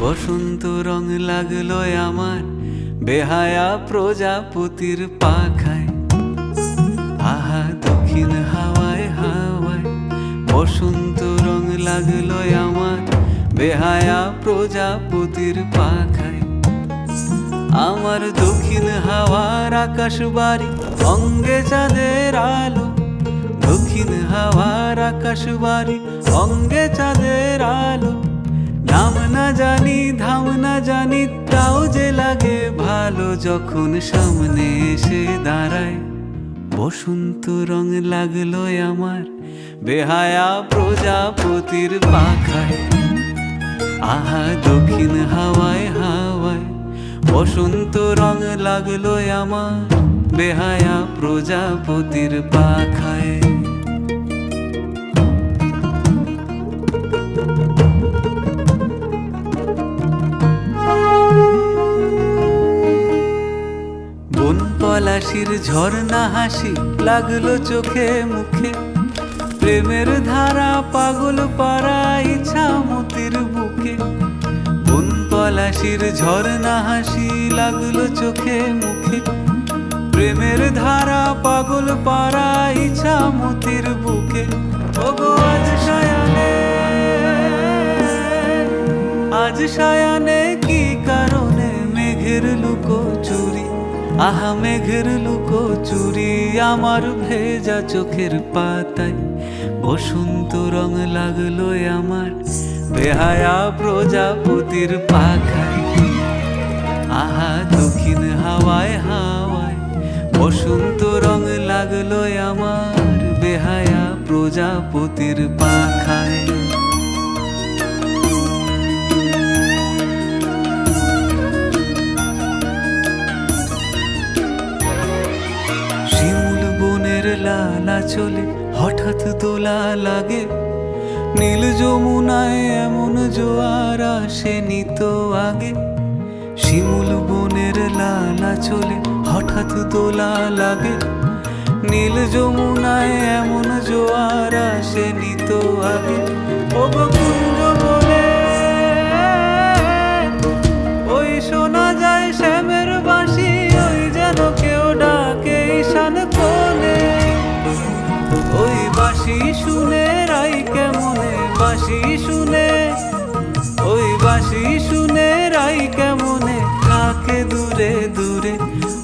বসন্ত রং লাগলো আমার বেহায়া প্রজাপতির পাখায়। আহা দক্ষিণ হাওয়ায় হাওয়ায় বসন্ত রং লাগলো আমার বেহায়া প্রজাপতির পাখায়। আমার দক্ষিণ হাওয়ার আকাশ বাড়ি অঙ্গে চাঁদের আলো, দক্ষিণ হাওয়ার আকাশ বাড়ি অঙ্গে চাঁদের আলো। নাম না জানি ধাম না জানি তাও যে লাগে ভালো যখন সামনে এসে দাঁড়ায়। বসন্ত রং লাগলো আমার বেহায়া প্রজাপতির পাখায়। আহা দক্ষিণ হাওয়ায় হাওয়ায় বসন্ত রং লাগলো আমার বেহায়া প্রজাপতির পাখায়। বন পলাশির ঝর্ণা হাসি লাগলো চোখে মুখে, প্রেমের ধারা পাগল পাড়া ইছামতির বুকে। বন পলাশির ঝর্ণা হাসি লাগলো চোখে মুখে, প্রেমের ধারা পাগল পাড়া ইছামতির বুকে। ওগো আজ সায়ানে, আজ সায়ানে কি কারণে মেঘের লুকো চুরি, আহা মেঘের লুকো চুরি আমার ভেজা চোখের পাতায়। বসন্ত রং লাগলো আমার বেহায়া প্রজাপতির পাখায়। আহা দক্ষিণ হাওয়ায় হাওয়ায় বসন্ত রং লাগলো আমার বেহায়া প্রজাপতির পাখায়। শিমুল বনের লালা চলে হঠাৎ দোলা লাগে, নীল যমুনায় এমন জোয়ার আসেনি তো আগে। শিমুল বনের লালা চলে হঠাৎ দোলা লাগে, নীল যমুনায় এমন জোয়ার আসেনি তো আগে। ওগো কুঞ্জ বলে ওই শোনা যায় শ্যামের বাঁশি, ওই যেন কেউ ডাকে ঈশান কোণে। ওই বাঁশি শুনে রাই কেমনে, বাঁশি শুনে, ওই বাঁশি শুনে রাই কেমনে থাকে দূরে দূরে,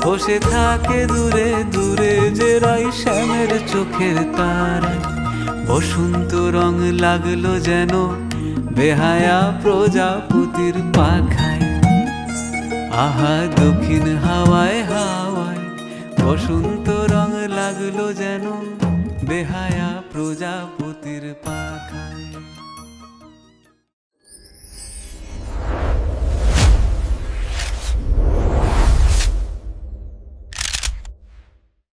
বসে থাকে দূরে দূরে যে রাই শ্যামের চোখের তারায়। বসন্ত রং লাগলো যেন বেহায়া প্রজাপতির পাখায়। আহা দক্ষিণ হাওয়ায় হাওয়ায় বসন্ত রং লাগলো যেন বেহায়া প্রজাপতির পাখায়।